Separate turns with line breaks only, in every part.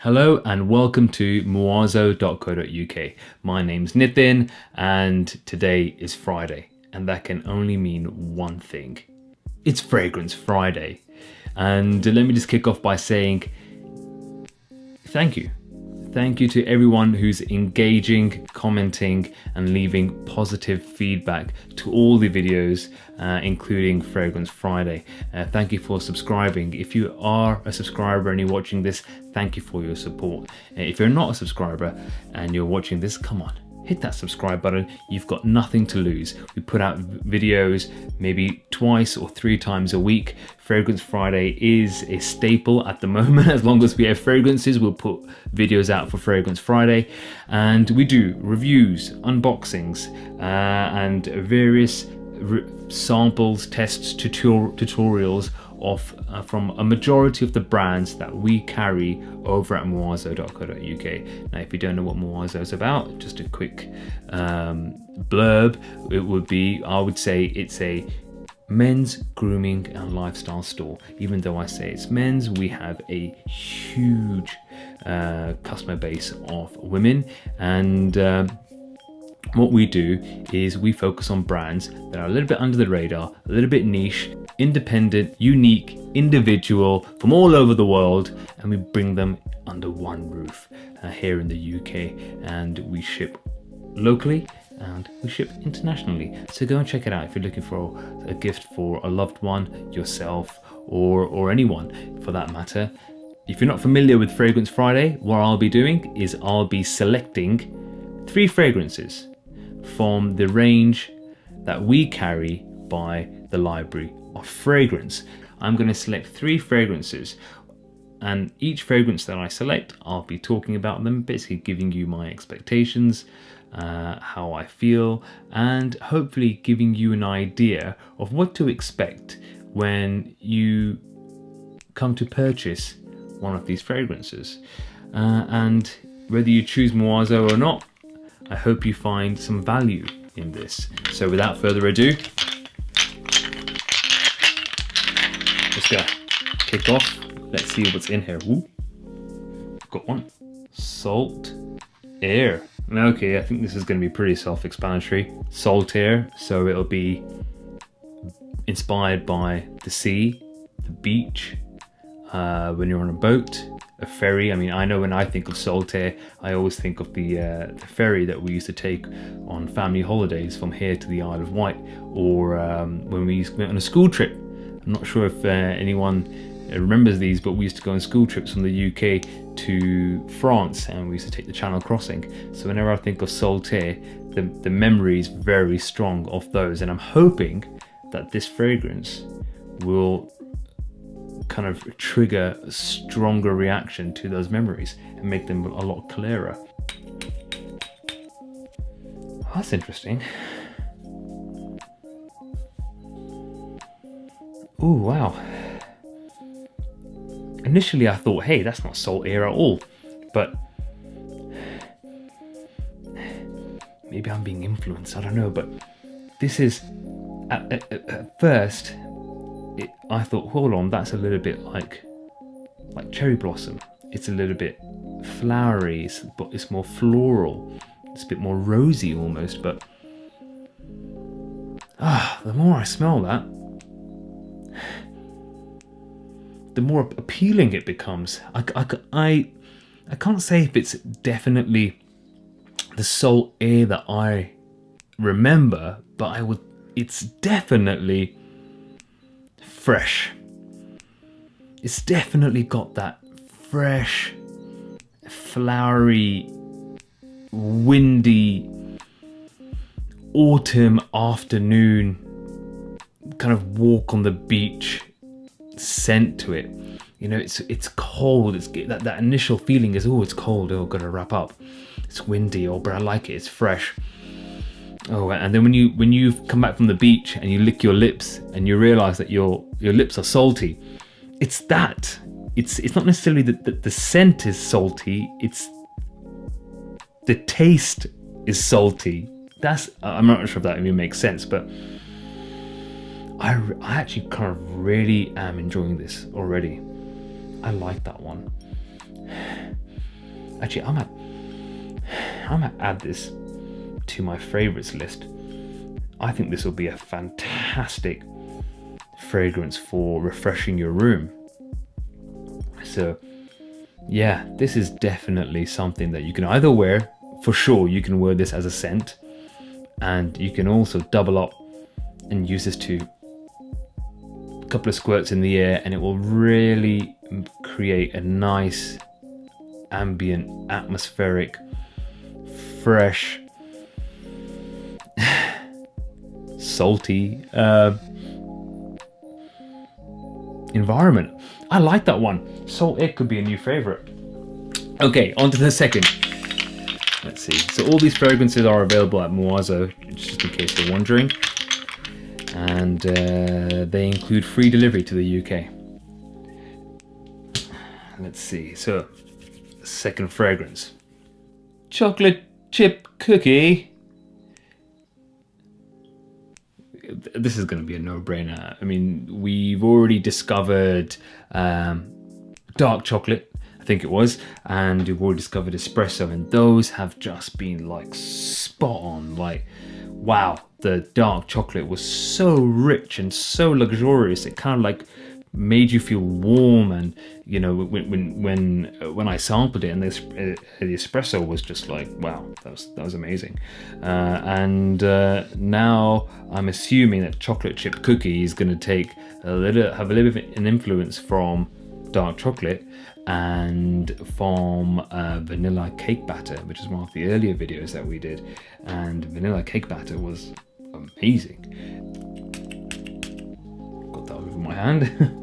Hello and welcome to muazo.co.uk. My name's Nitin and today is Friday, and that can only mean one thing. It's Fragrance Friday. And let me just kick off by saying thank you. Thank you to everyone who's engaging, commenting, and leaving positive feedback to all the videos, including Fragrance Friday. Thank you for subscribing. If you are a subscriber and you're watching this, thank you for your support. If you're not a subscriber and you're watching this, come on, hit that subscribe button. You've got nothing to lose. We put out videos maybe twice or three times a week. Fragrance Friday is a staple at the moment. As long as we have fragrances, we'll put videos out for Fragrance Friday. And we do reviews, unboxings, and various samples, tests, tutorials from a majority of the brands that we carry over at muazo.co.uk. Now, if you don't know what Muazo is about, just a quick blurb, it would be, I would say it's a men's grooming and lifestyle store. Even though I say it's men's, we have a huge customer base of women, and what we do is we focus on brands that are a little bit under the radar, a little bit niche, independent, unique, individual from all over the world, and we bring them under one roof here in the UK, and we ship locally and we ship internationally. So go and check it out if you're looking for a gift for a loved one, yourself, or anyone for that matter. If you're not familiar with Fragrance Friday, what I'll be doing is I'll be selecting 3 fragrances from the range that we carry by the Library of Fragrance. I'm going to select 3 fragrances, and each fragrance that I select, I'll be talking about them, basically giving you my expectations, how I feel, and hopefully giving you an idea of what to expect when you come to purchase one of these fragrances. And whether you choose Muazo or not, I hope you find some value in this. So without further ado, let's go. Kick off. Let's see what's in here. Ooh. Got one. Salt Air. Okay, I think this is going to be pretty self-explanatory. Salt Air, so it'll be inspired by the sea, the beach, when you're on a boat, a ferry. I mean, I know when I think of Salt Air, I always think of the ferry that we used to take on family holidays from here to the Isle of Wight, or when we used to go on a school trip. I'm not sure if anyone remembers these, but we used to go on school trips from the UK to France, and we used to take the Channel crossing. So whenever I think of Salt Air, the memory is very strong of those, and I'm hoping that this fragrance will kind of trigger a stronger reaction to those memories and make them a lot clearer. Oh, that's interesting. Oh wow. Initially I thought, hey, that's not Salt Air at all, but maybe I'm being influenced, I don't know, but this is, at first, I thought, hold on, that's a little bit like cherry blossom. It's a little bit flowery, but it's more floral. It's a bit more rosy almost, but the more I smell that, the more appealing it becomes. I can't say if it's definitely the Salt Air that I remember, but it's definitely fresh. It's definitely got that fresh, flowery, windy autumn afternoon kind of walk on the beach scent to it. You know, it's cold. It's that initial feeling is, oh, it's cold. Oh, gotta wrap up. It's windy. Oh, but I like it. It's fresh. Oh, and then when you've come back from the beach and you lick your lips and you realize that your lips are salty, it's that. It's not necessarily that the scent is salty. It's the taste is salty. I'm not sure if that even makes sense, but I actually kind of really am enjoying this already. I like that one. Actually, I might add this to my favorites list. I think this will be a fantastic fragrance for refreshing your room. So yeah, this is definitely something that you can either wear, for sure you can wear this as a scent, and you can also double up and use this to a couple of squirts in the air, and it will really create a nice ambient, atmospheric, fresh, salty environment. I like that one. Salt egg could be a new favorite. Okay, on to the second. Let's see. So all these fragrances are available at Muazo, just in case you're wondering. And they include free delivery to the UK. Let's see. So, second fragrance. Chocolate chip cookie. This is going to be a no-brainer. I mean, we've already discovered dark chocolate, I think it was, and we've already discovered espresso, and those have just been like spot on. Like, wow, the dark chocolate was so rich and so luxurious. It kind of like made you feel warm, and you know, when I sampled it, and the espresso was just like, wow, that was amazing. And now I'm assuming that chocolate chip cookie is going to have a little bit of an influence from dark chocolate and from vanilla cake batter, which is one of the earlier videos that we did, and vanilla cake batter was amazing. Got that over my hand.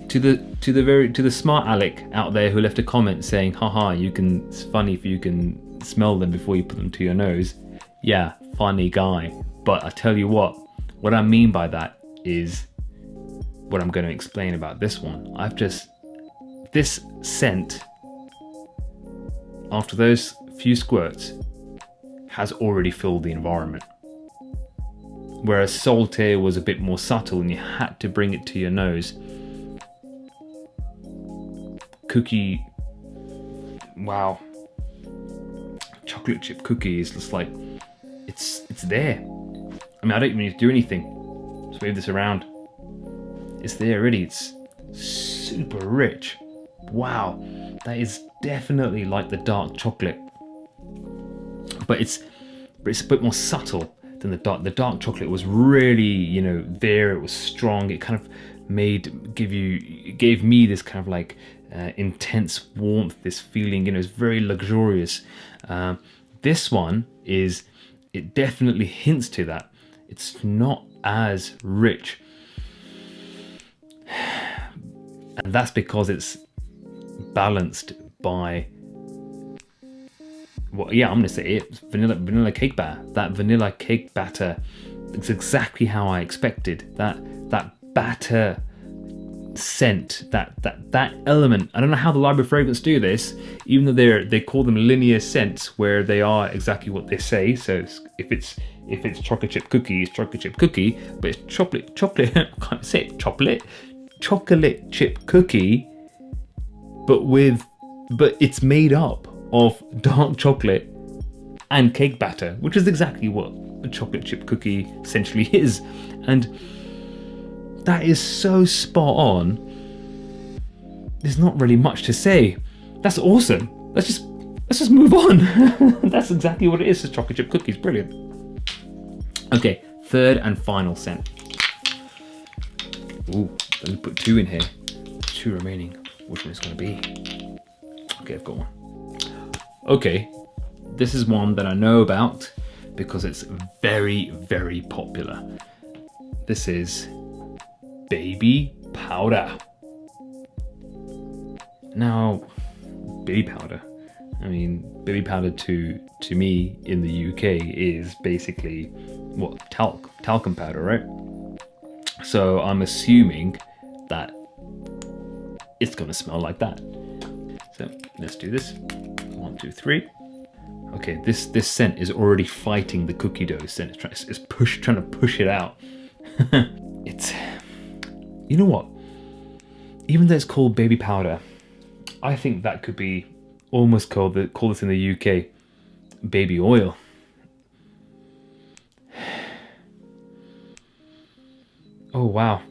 To the smart Alec out there who left a comment saying, haha, it's funny if you can smell them before you put them to your nose. Yeah, funny guy. But I tell you what I mean by that is what I'm going to explain about this one. This scent, after those few squirts, has already filled the environment. Whereas Saltaire was a bit more subtle and you had to bring it to your nose. Cookie, wow, chocolate chip cookie is just like, it's there. I mean, I don't even need to do anything. Just wave this around. It's there already. It's super rich. Wow, that is definitely like the dark chocolate, but it's a bit more subtle than the dark. The dark chocolate was really, you know, there. It was strong. It kind of gave me this kind of like intense warmth, this feeling, you know, it's very luxurious. This one it definitely hints to that. It's not as rich, and that's because it's balanced by I'm gonna say it, vanilla cake batter. That vanilla cake batter, it's exactly how I expected. That batter scent, that element. I don't know how the library fragrance do this, even though they call them linear scents, where they are exactly what they say. So if it's chocolate chip cookie, it's chocolate chip cookie, but it's chocolate I can't say it, chocolate chip cookie, but it's made up of dark chocolate and cake batter, which is exactly what a chocolate chip cookie essentially is. And that is so spot on. There's not really much to say. That's awesome. Let's just move on. That's exactly what it is. It's chocolate chip cookies. Brilliant. Okay, third and final scent. Ooh, let me put 2 in here. 2 remaining. Which one is going to be? Okay, I've got one. Okay, this is one that I know about because it's very, very popular. This is baby powder. Now, baby powder. I mean, baby powder to me in the UK is basically what, talcum powder, right? So I'm assuming that it's gonna smell like that. So let's do this. 1, 2, 3. Okay, this scent is already fighting the cookie dough scent. It's trying to push it out. It's, you know what? even though it's called baby powder, I think that could be almost call this in the UK baby oil. Oh wow,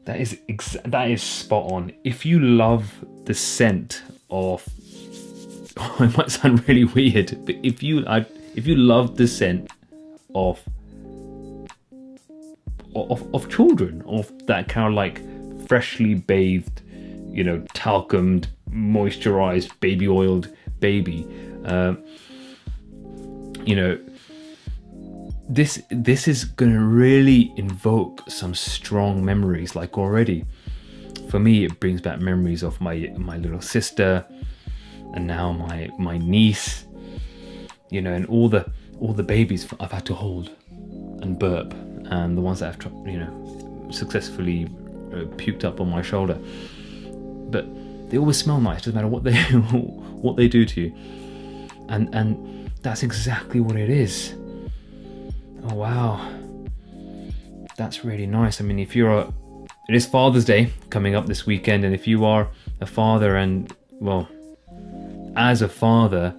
that is spot on. If you love the scent of, oh, it might sound really weird, but if you love the scent of children, of that kind of like freshly bathed, talcumed, moisturized, baby oiled baby, this is gonna really invoke some strong memories. Like already, for me, it brings back memories of my little sister, and now my niece, and all the babies I've had to hold and burp, and the ones that I've successfully puked up on my shoulder. But they always smell nice, doesn't matter what they do to you, and that's exactly what it is. Oh wow, that's really nice. I mean, it is Father's Day coming up this weekend, and if you are a father, and well, as a father,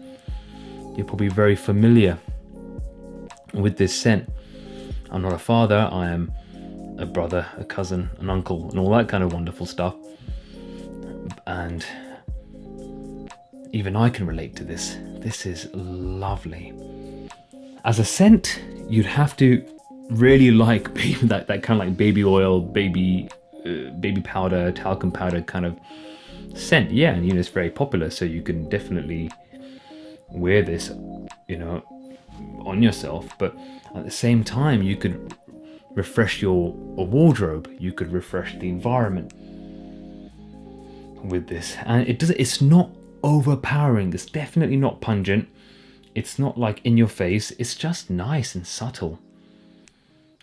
you're probably very familiar with this scent. I'm not a father, I am a brother, a cousin, an uncle, and all that kind of wonderful stuff. And even I can relate to this. This is lovely. As a scent, you'd have to really like that kind of like baby oil, baby powder, talcum powder kind of scent. Yeah, and it's very popular, so you can definitely wear this, on yourself. But at the same time, you could refresh your wardrobe. You could refresh the environment with this, and it's not overpowering. It's definitely not pungent. It's not like in your face. It's just nice and subtle.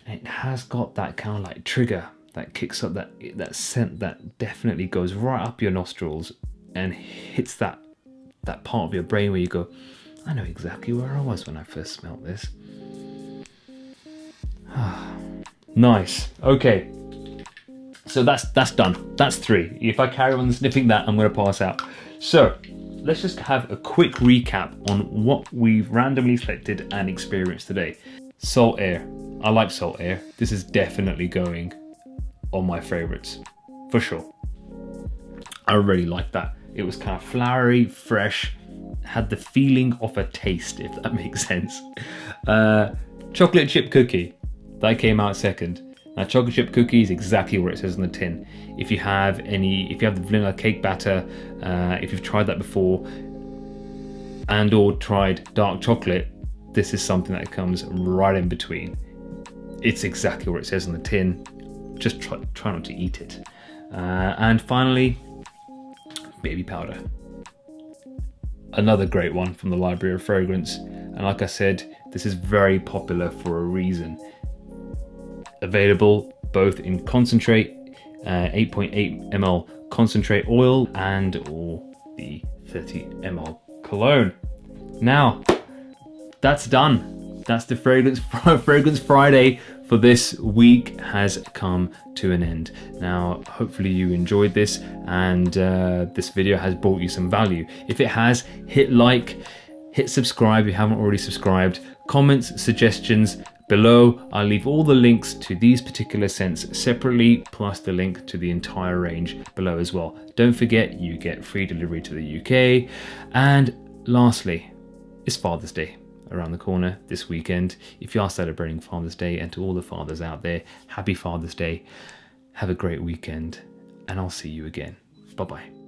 And it has got that kind of like trigger that kicks up that scent that definitely goes right up your nostrils and hits that part of your brain where you go, I know exactly where I was when I first smelled this. Nice. Okay. So that's done. That's 3. If I carry on sniffing that, I'm going to pass out. So let's just have a quick recap on what we've randomly selected and experienced today. Salt air. I like salt air. This is definitely going on my favorites, for sure. I really like that. It was kind of flowery, fresh, had the feeling of a taste, if that makes sense. Chocolate chip cookie, that came out second. Now, chocolate chip cookie is exactly what it says on the tin. If you have the vanilla cake batter, if you've tried that before, and or tried dark chocolate, this is something that comes right in between. It's exactly what it says on the tin. Just try not to eat it. And finally, baby powder. Another great one from the Library of Fragrance. And like I said, this is very popular for a reason. Available both in concentrate, 8.8 ml concentrate oil, and or the 30 ml cologne. Now, that's done. That's the Fragrance Friday for this week has come to an end. Now, hopefully you enjoyed this, and this video has brought you some value. If it has, hit like, hit subscribe if you haven't already subscribed. Comments, suggestions below. I'll leave all the links to these particular scents separately, plus the link to the entire range below as well. Don't forget, you get free delivery to the UK. And lastly, it's Father's Day around the corner this weekend. If you are celebrating Father's Day, and to all the fathers out there, happy Father's Day. Have a great weekend, and I'll see you again. Bye-bye.